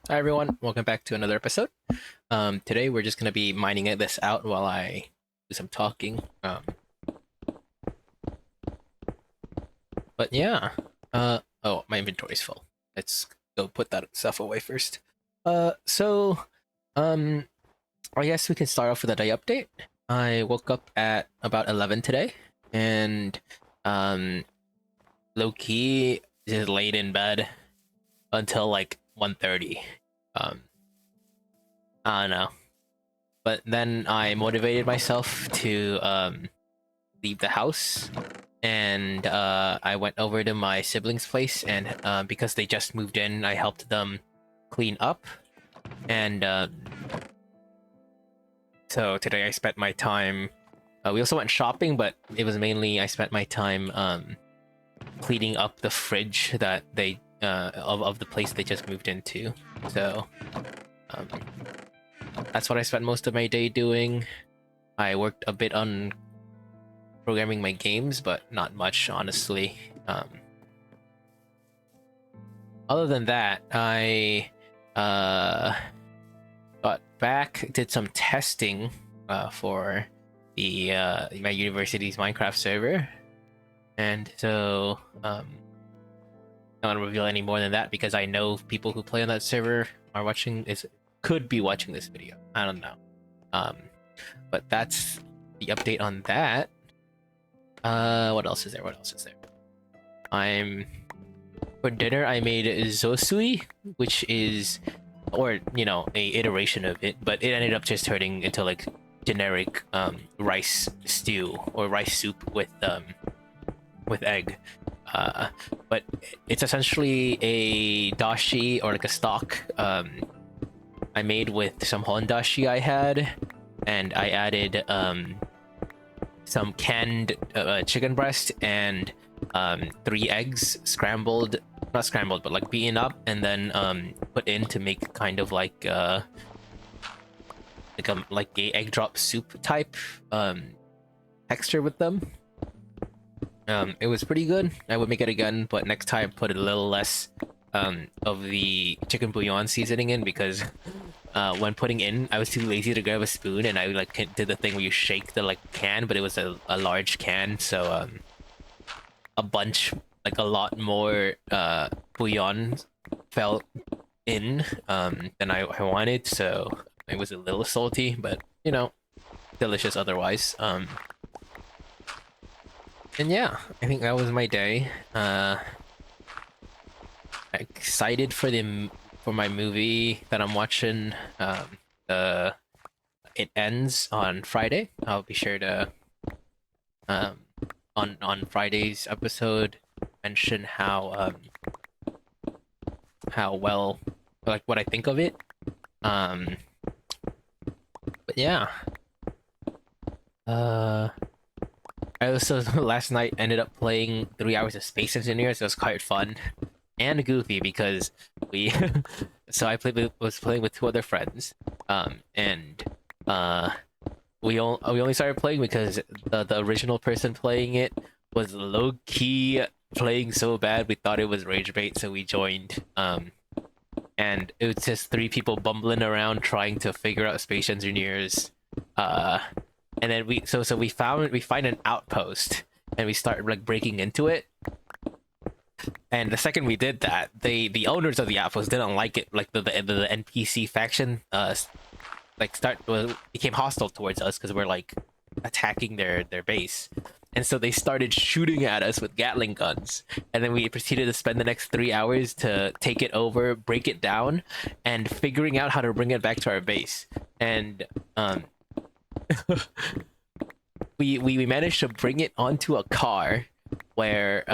Hi everyone, welcome back to another episode. Today we're just gonna be mining this out while I do some talking. But yeah. Oh, my inventory's full. Let's go put that stuff away first. So, um, I guess we can start off with a day update. I woke up at about 11 today, and um, low key just laid in bed until like 1:30. Um, I don't know. But then I motivated myself to leave the house, and I went over to my siblings' place, and because they just moved in, I helped them clean up. And so today I spent my time. We also went shopping, but it was mainly I spent my time cleaning up the fridge that they of the place they just moved into. So um, that's what I spent most of my day doing. I worked a bit on programming my games, but not much, honestly. Other than that, I got back, did some testing for the my university's Minecraft server, and so I don't want to reveal any more than that because I know people who play on that server are watching this, could be watching this video. I don't know, but that's the update on that. What else is there? What else is there? For dinner I made zosui, which is, or a iteration of it, but it ended up just turning into like generic rice stew or rice soup with egg. But it's essentially a dashi, or like a stock I made with some hondashi I had, and I added some canned chicken breast and 3 eggs, scrambled, not scrambled, but like beaten up, and then put in to make kind of like a egg drop soup type texture with them. It was pretty good. I would make it again, but next time put a little less of the chicken bouillon seasoning in, because when putting in, I was too lazy to grab a spoon, and I like did the thing where you shake the like can, but it was a large can, so a lot more bouillon fell in than I wanted, so it was a little salty, but delicious otherwise. And yeah, I think that was my day. Excited for my movie that I'm watching. It ends on Friday. I'll be sure to um on Friday's episode mention how well, like, what I think of it. But yeah. I also last night ended up playing 3 hours of Space Engineers. It was quite fun and goofy because we so was playing with 2 other friends, and we only started playing because the original person playing it was low key playing so bad we thought it was rage bait, so we joined. And it was just 3 people bumbling around trying to figure out Space Engineers. And then we find an outpost, and we start like breaking into it. And the second we did that, the owners of the outpost didn't like it. Like the NPC faction became hostile towards us because we're like attacking their base. And so they started shooting at us with Gatling guns. And then we proceeded to spend the next 3 hours to take it over, break it down, and figuring out how to bring it back to our base. And we managed to bring it onto a car where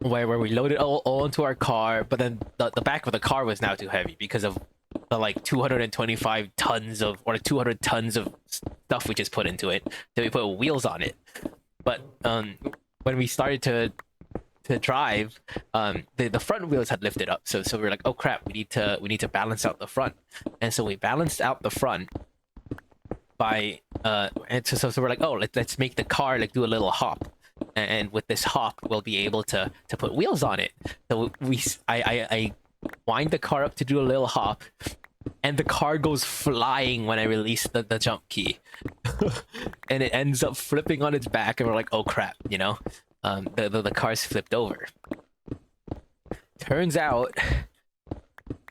we loaded all into our car, but then the back of the car was now too heavy because of the like 225 tons of, or 200 tons of stuff we just put into it. So we put wheels on it. But when we started to drive, the front wheels had lifted up. So we were like, oh crap, we need to balance out the front. And so we balanced out the front by and so we're like, oh, let's make the car like do a little hop, and with this hop we'll be able to put wheels on it. So I wind the car up to do a little hop, and the car goes flying when I release the jump key. And it ends up flipping on its back, and we're like, oh crap, you know? The car's flipped over. Turns out,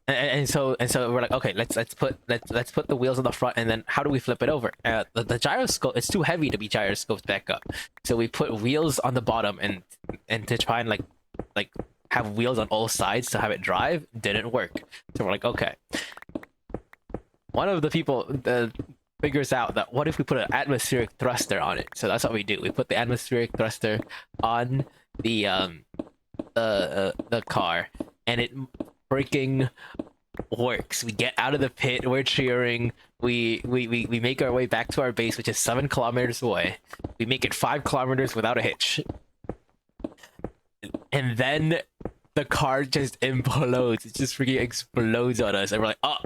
and so we're like, okay, let's put the wheels on the front, and then how do we flip it over? The gyroscope, it's too heavy to be gyroscoped back up, so we put wheels on the bottom, and to try and like have wheels on all sides to have it drive didn't work. So we're like, okay. One of the people figures out that what if we put an atmospheric thruster on it? So that's what we do. We put the atmospheric thruster on the car, and it freaking works. We get out of the pit, we're cheering, we make our way back to our base, which is 7 kilometers away. We make it 5 kilometers without a hitch, and then the car just implodes. It just freaking explodes on us, and we're like, oh,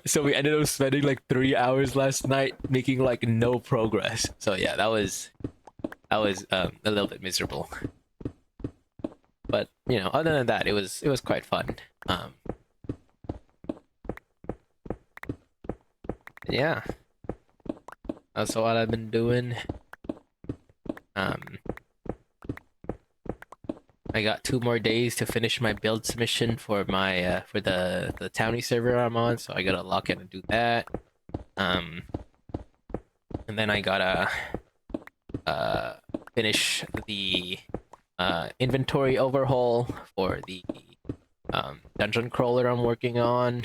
so we ended up spending like 3 hours last night making like no progress. So yeah, that was a little bit miserable. But you know, other than that, it was quite fun. Yeah, that's what I've been doing. I got 2 more days to finish my build submission for my for the townie server I'm on, so I gotta lock in and do that. And then I gotta finish the inventory overhaul for the dungeon crawler I'm working on,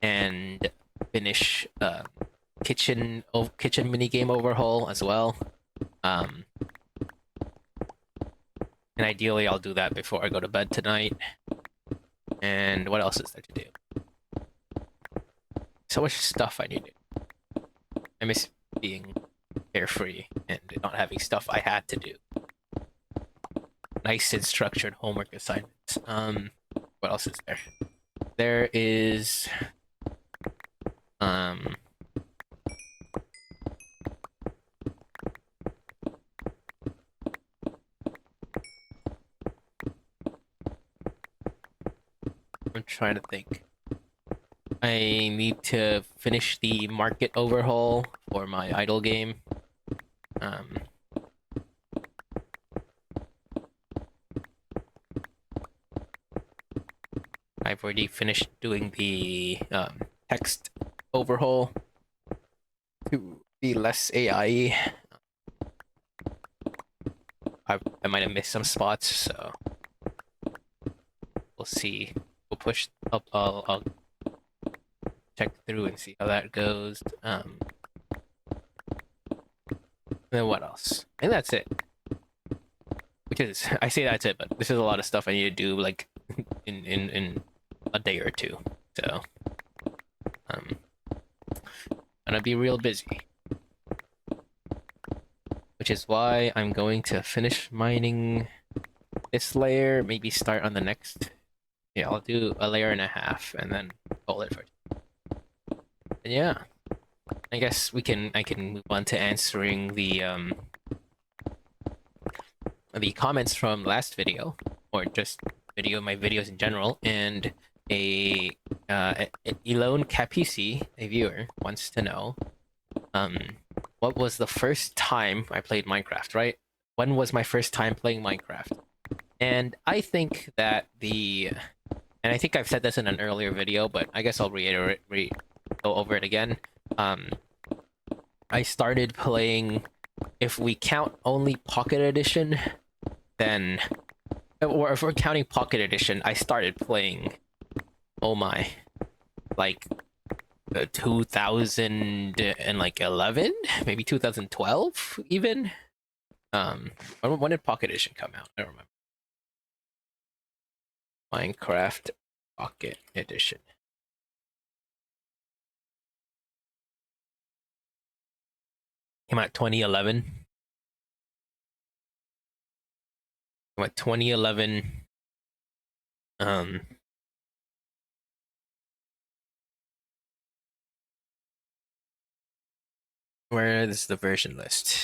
and finish kitchen mini game overhaul as well. And ideally I'll do that before I go to bed tonight. And what else is there to do? So much stuff I need to do. I miss being carefree and not having stuff I had to do. Nice and structured homework assignments. What else is there? There is I'm trying to think. I need to finish the market overhaul for my idle game. I've already finished doing the text overhaul to be less AI. I might have missed some spots, so we'll see. We'll push up. I'll check through and see how that goes. Then what else? I think that's it. Which is, I say that's it, but this is a lot of stuff I need to do like in a day or two. So gonna be real busy. Which is why I'm going to finish mining this layer, maybe start on the next. Yeah, I'll do a layer and a half and then call it for. And yeah, I guess I can move on to answering the comments from last video, or just my videos in general. And Elone Capisi, a viewer, wants to know what was the first time I played Minecraft, right? When was my first time playing Minecraft? And I think that and I think I've said this in an earlier video, but I guess I'll go over it again. I started playing, if we count only Pocket Edition, then, or if we're counting Pocket Edition, I started playing, oh my, like 2011, maybe 2012 even. When did Pocket Edition come out? I don't remember. Minecraft Pocket Edition. Came out 2011. Came out 2011. Where is the version list?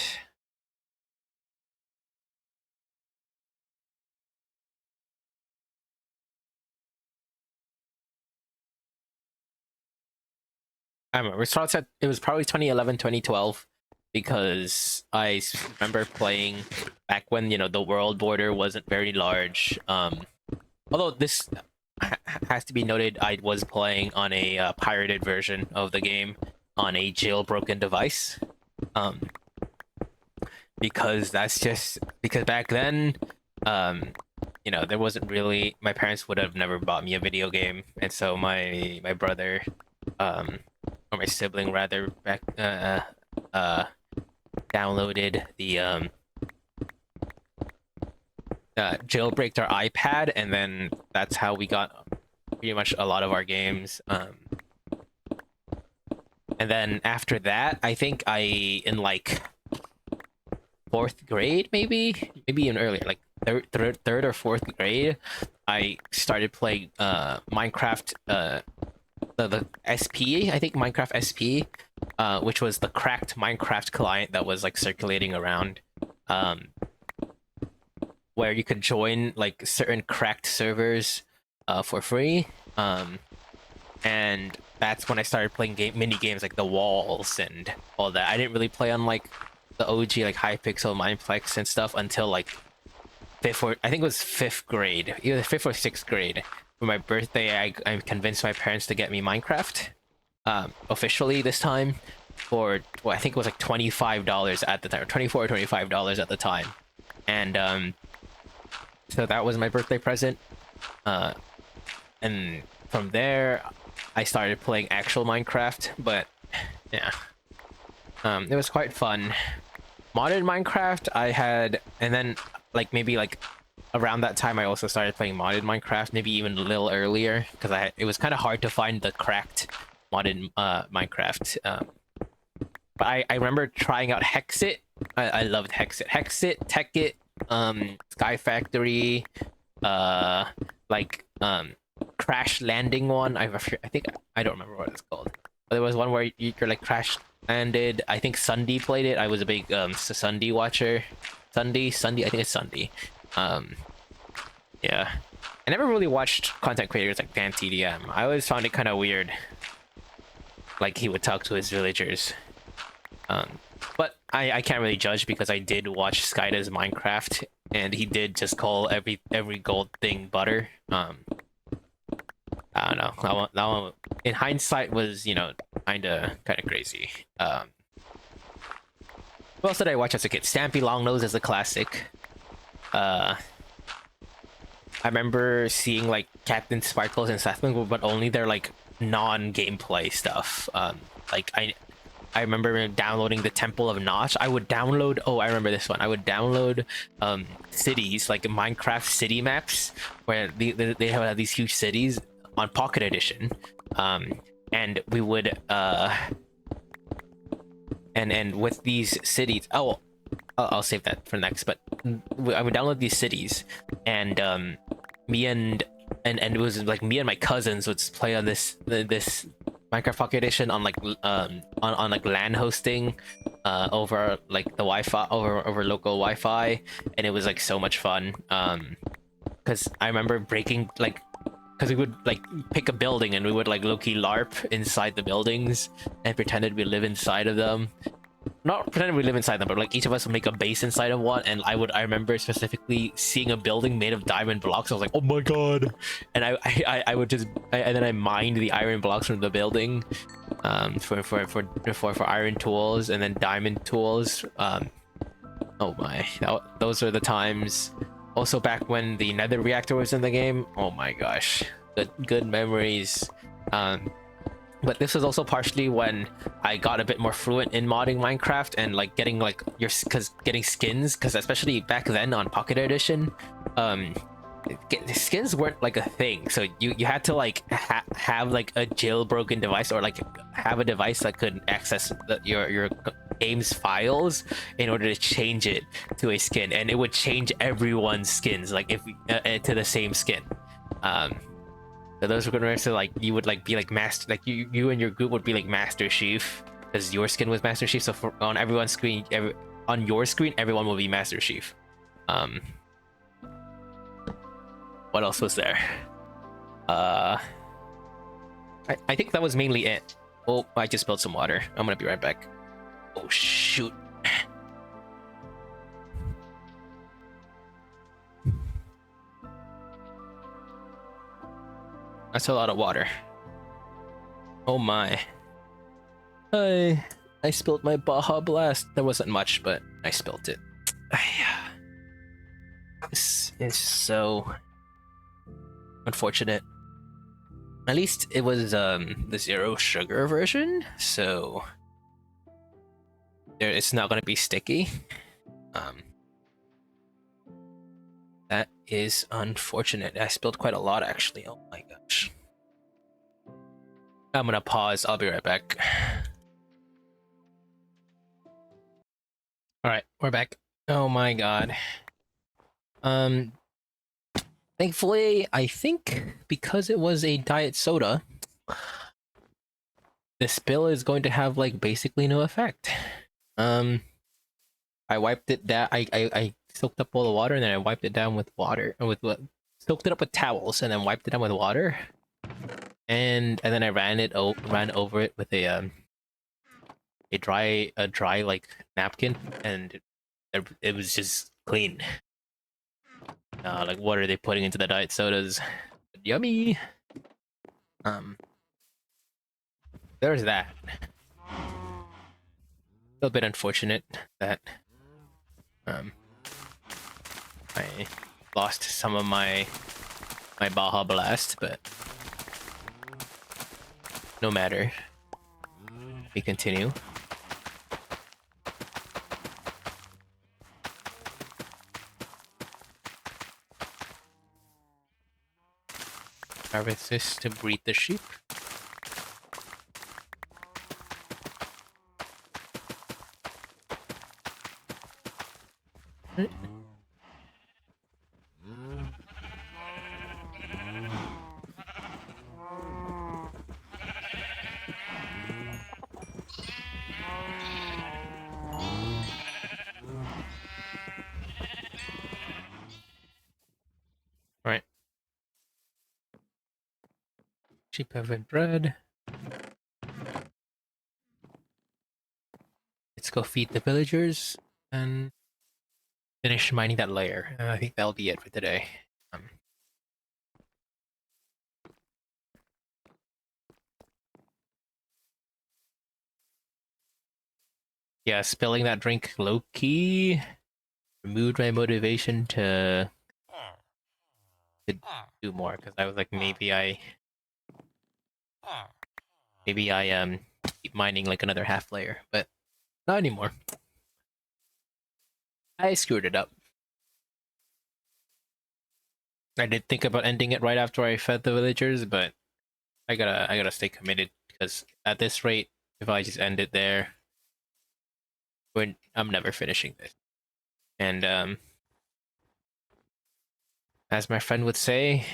I remember it was probably 2011, 2012, because remember playing back when the world border wasn't very large. Although this has to be noted, I was playing on a pirated version of the game on a jailbroken device. Um, because that's just because back then, um, there wasn't really my parents would have never bought me a video game, and so my brother, um, or my sibling rather, uh downloaded the jailbreaked our iPad, and then that's how we got pretty much a lot of our games. And then after that, I think in like fourth grade, maybe even earlier, like third or fourth grade, I started playing Minecraft, the SP, I think Minecraft SP, which was the cracked Minecraft client that was like circulating around, um, where you could join like certain cracked servers for free. And that's when I started playing mini games like the walls and all that. I didn't really play on like the OG like Hypixel, Mineplex and stuff until like I think it was fifth grade, either fifth or sixth grade. For my birthday, I convinced my parents to get me Minecraft, officially this time, for well, I think it was like $25 at the time, or 24 or $25 at the time, and so that was my birthday present. Uh, and from there, I started playing actual Minecraft, but yeah, it was quite fun. Modded Minecraft, I had, and then like maybe like around that time, I also started playing modded Minecraft, maybe even a little earlier, because it was kind of hard to find the cracked modded Minecraft. But I remember trying out Hexit. I loved Hexit. Hexit, Techit, Sky Factory, like Crash Landing one. I think I don't remember what it's called. But there was one where you're like crash landed. I think Sunday played it. I was a big Sunday watcher. Sunday, I think it's Sunday. Yeah. I never really watched content creators like Dan TDM. I always found it kind of weird. Like he would talk to his villagers. But I can't really judge because I did watch Skyda's Minecraft and he did just call every gold thing butter. I don't know. That one in hindsight was, kind of crazy. What else did I watch as a kid? Stampy Longnose is a classic. I remember seeing like Captain Sparkles and Sathman, but only their like non-gameplay stuff. Like I remember downloading the Temple of Notch. I would download. Oh, I remember this one. I would download cities like Minecraft city maps where they have these huge cities on Pocket Edition, and we would and with these cities. Oh, I'll save that for next. But I would download these cities, and me and it was like me and my cousins would play on this Minecraft Pocket Edition on like on like LAN hosting over like the Wi-Fi over local Wi-Fi, and it was like so much fun. Because I remember breaking like because we would like pick a building and we would like low-key LARP inside the buildings and pretended we live inside of them. Not pretending we live inside them, but like each of us would make a base inside of one, and I remember specifically seeing a building made of diamond blocks. I was like, oh my god. And I would just and then I mined the iron blocks from the building for iron tools and then diamond tools. Oh my, those are the times. Also back when the nether reactor was in the game. Oh my gosh, good memories. But this was also partially when I got a bit more fluent in modding Minecraft and like getting like getting skins, because especially back then on Pocket Edition, skins weren't like a thing. So you had to like have like a jailbroken device or like have a device that could access your game's files in order to change it to a skin, and it would change everyone's skins like if to the same skin. So those were gonna so like you would like be like master, like you and your group would be like Master Chief because your skin was Master Chief. So on everyone's screen, on your screen, everyone will be Master Chief. What else was there? I think that was mainly it. Oh, I just spilled some water. I'm gonna be right back. Oh shoot. That's a lot of water. Oh my. I spilled my Baja Blast. There wasn't much, but I spilled it. This is so unfortunate. At least it was the zero sugar version, so it's not gonna be sticky. Um, that is unfortunate. I spilled quite a lot actually. Oh my gosh. I'm gonna pause. I'll be right back. All right, we're back. Oh my god. Um, thankfully, I think because it was a diet soda, the spill is going to have like basically no effect. Um, I wiped it down. I soaked up all the water and then I wiped it down with water with what soaked it up with towels and then wiped it down with water. And then I ran over it with a dry like napkin and it was just clean. Like what are they putting into the diet sodas? Yummy. Um, there's that. A little bit unfortunate that um I lost some of my Baja Blast, but no matter. We continue. Harvest this to breed the sheep. Right. Right. Sheep have been bred. Let's go feed the villagers and finish mining that layer. I think that'll be it for today. Um, yeah, spilling that drink low key removed my motivation to do more because I was like maybe I keep mining like another half layer, but not anymore. I screwed it up. I did think about ending it right after I fed the villagers, but I gotta stay committed because at this rate, if I just end it there, I'm never finishing this. And as my friend would say,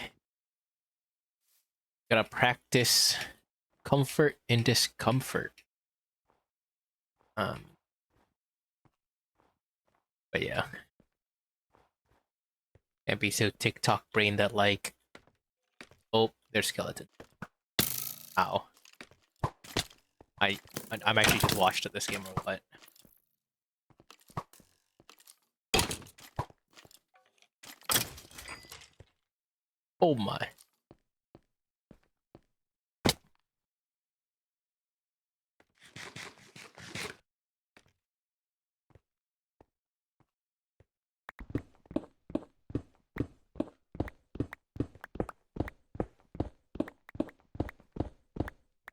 gotta practice comfort in discomfort. Um, but yeah, can't be so TikTok brain that like, oh, there's skeleton. Ow. I'm actually just washed at this game or what? Oh my.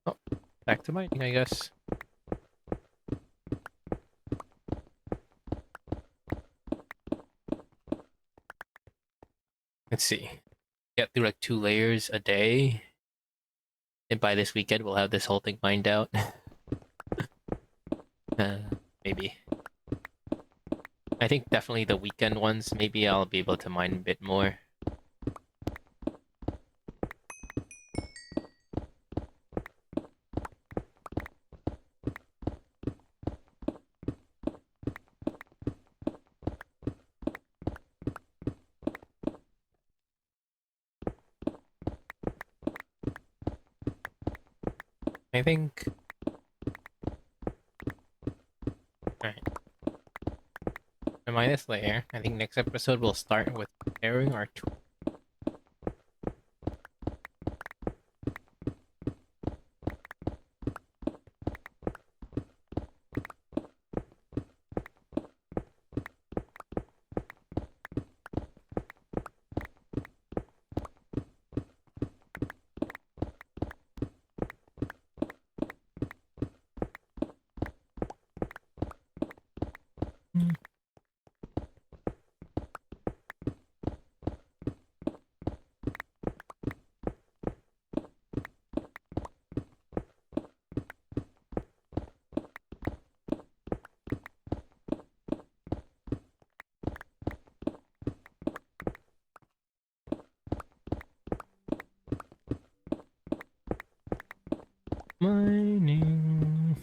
Oh, back to mining, I guess. Let's see. Get through like 2 layers a day. And by this weekend, we'll have this whole thing mined out. uh, maybe. I think definitely the weekend ones, maybe I'll be able to mine a bit more. I think the minus layer. I think next episode we'll start with preparing our tool. Mining.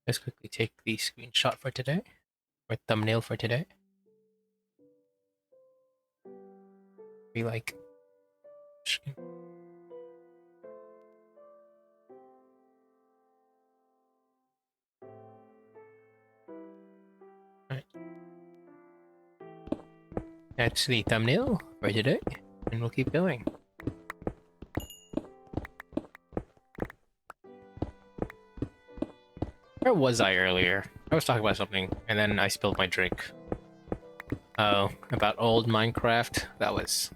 Let's quickly take the screenshot for today, or thumbnail for today. Be like, right. That's the thumbnail for today, and we'll keep going. Where was I earlier? I was talking about something, and then I spilled my drink. Oh, about old Minecraft. That was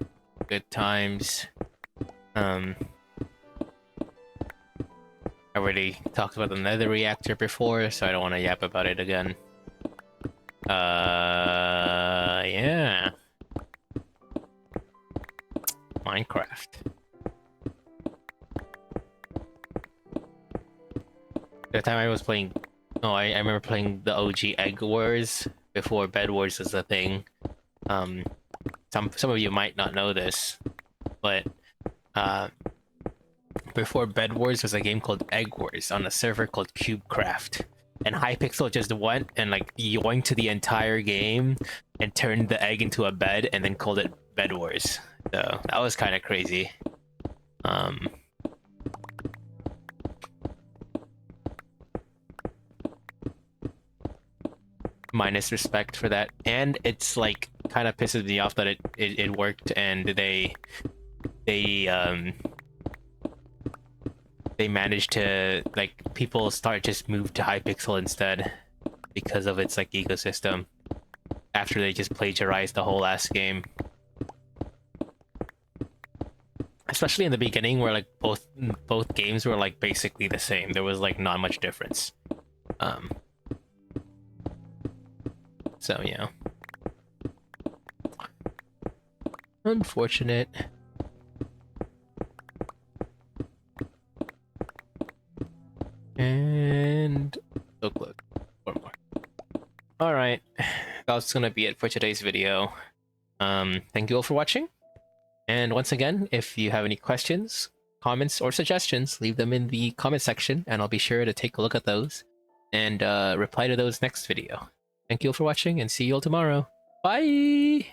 good times. I already talked about the nether reactor before, so I don't want to yap about it again. Yeah. Minecraft. The time I was playing... Oh, I remember playing the OG Egg Wars before Bed Wars was a thing. Some of you might not know this, but before Bed Wars was a game called Egg Wars on a server called CubeCraft, and Hypixel just went and like yoinked to the entire game and turned the egg into a bed and then called it Bed Wars. So that was kind of crazy. Minus respect for that, and it's like kind of pisses me off that it worked and they managed to, like, people start just move to Hypixel instead because of its like ecosystem after they just plagiarized the whole last game. Especially in the beginning where like both games were like basically the same. There was like not much difference. So yeah. Unfortunate. And look, one more. All right, that's gonna be it for today's video. Thank you all for watching. And once again, if you have any questions, comments, or suggestions, leave them in the comment section, and I'll be sure to take a look at those and reply to those next video. Thank you all for watching, and see you all tomorrow. Bye!